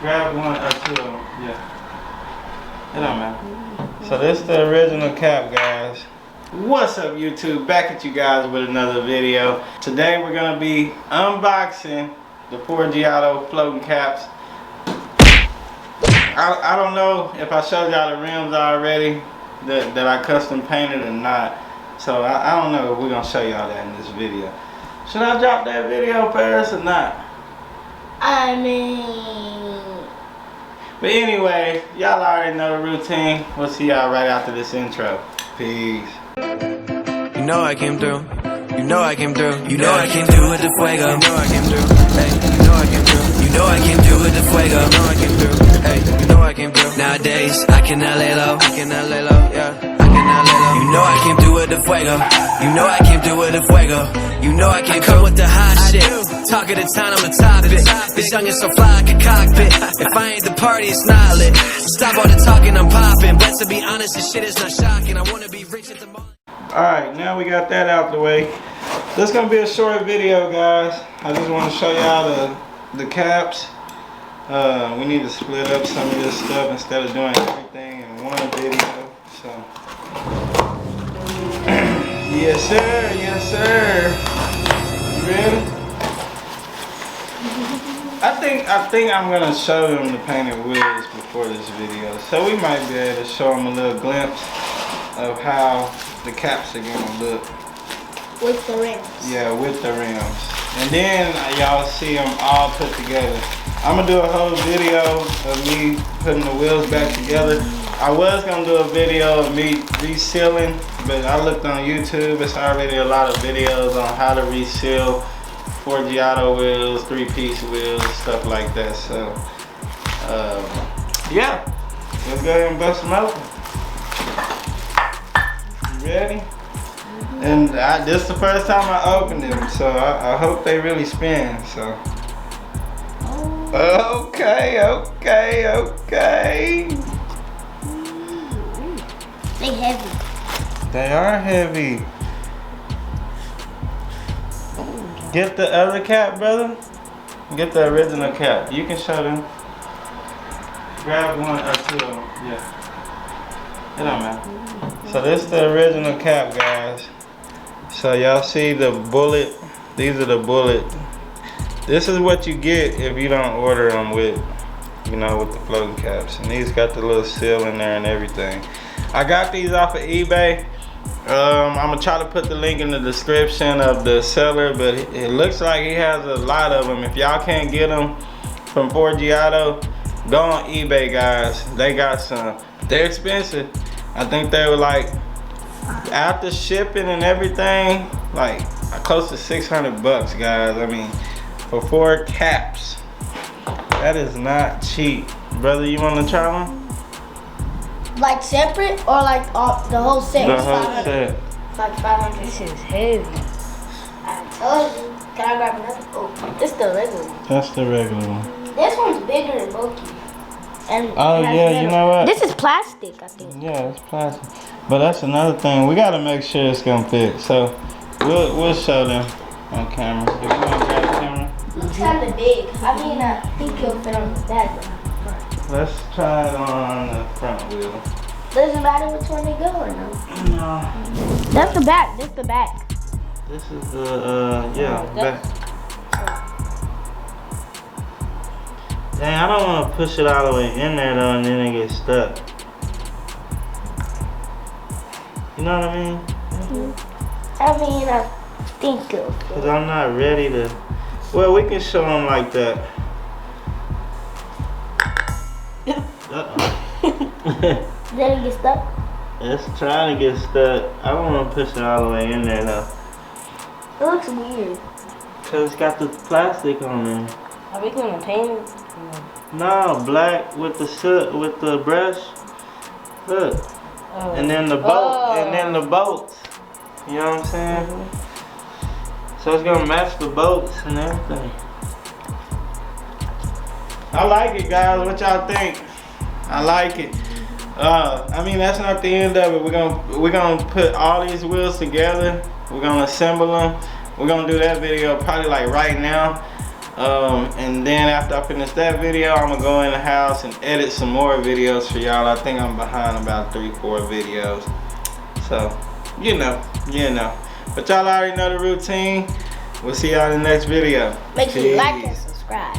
Grab one or two of them, yeah. It don't matter. So this is the original cap, guys. What's up, YouTube? Back at you guys with another video. Today we're gonna be unboxing the Forgiato floating caps. I don't know if I showed y'all the rims already that I custom painted or not. So I don't know if we're gonna show y'all that in this video. Should I drop that video first or not? I mean... But anyway, y'all already know the routine. We'll see y'all right after this intro. Peace. You know I came through. You know I came through. You know I came through with the fuego. You know I came through. Hey, you know I came through. You know I came through with the fuego. You know I came through. Hey, you know I came through. Nowadays, I cannot lay low. I cannot lay low. Yeah. You know I came through with the fuego. You know I came through with the fuego. You know I came through with the hot shit. Talk of the town, I'm a topic. This young is so fly like a cockpit. If I ain't the party, it's not lit. Stop all the talking, I'm popping. But to be honest, this shit is not shocking. I wanna be rich at the moment. Alright, now we got that out the way. This is gonna be a short video, guys. I just want to show y'all the caps. We need to split up some of this stuff instead of doing everything in one video. So yes sir, yes sir. You ready? I think I'm gonna show them the painted wheels before this video, so we might be able to show them a little glimpse of how the caps are gonna look. With the rims. Yeah, with the rims. And then y'all see them all put together. I'm gonna do a whole video of me putting the wheels back together. I was gonna do a video of me resealing, but I looked on YouTube. It's already a lot of videos on how to reseal Forgiato wheels, 3-piece wheels, and stuff like that. So, yeah, let's go ahead and bust them open. You ready? And this is the first time I opened them, so I hope they really spin. So, okay. They heavy. They are heavy. Get the other cap, brother. Get the original cap. You can show them. Grab one or two of them. Yeah. It don't matter. So this is the original cap, guys. So y'all see the bullet. These are the bullet. This is what you get if you don't order them with, you know, with the floating caps. And these got the little seal in there and everything. I got these off of eBay. I'm gonna try to put the link in the description of the seller, but it looks like he has a lot of them. If y'all can't get them from Forgiato, go on eBay, guys. They got some. They're expensive. I think they were like, after shipping and everything, like close to 600 bucks, guys. I mean, for 4 caps, that is not cheap. Brother, you wanna try one? Like separate or like the whole set? The whole set. Like 500. This is heavy. I told you. Can I grab another? Oh, this the regular one. That's the regular one. This one's bigger and bulky. And Oh yeah, you know what? This is plastic, I think. Yeah, it's plastic. But that's another thing. We gotta make sure it's gonna fit. So we'll show them on camera. If you wanna grab the camera. Looks kinda big. I mean, I think it'll fit on the back. Let's try it on the front wheel. Doesn't matter which one they go or no? No. That's the back. This the back. This is the back. Dang, I don't wanna push it all the way in there though and then it gets stuck. You know what I mean? I mean, I think it'll fit. Cause I'm not ready to. Well, we can show them like that. Did it get stuck? It's trying to get stuck. I don't want to push it all the way in there though. It looks weird. Cause it's got the plastic on there. Are we gonna paint it? No, black with the soot, with the brush. Look. Oh. And then the bolt, and then the bolts. You know what I'm saying? So it's gonna match the bolts and everything. I like it, guys. What y'all think? I like it. I mean, that's not the end of it. We're gonna put all these wheels together. We're gonna assemble them. We're gonna do that video probably like right now. And then after I finish that video, I'm gonna go in the house and edit some more videos for y'all. I think I'm behind about 3-4 videos. So, you know. But y'all already know the routine. We'll see y'all in the next video. Make sure you like Peace. and subscribe.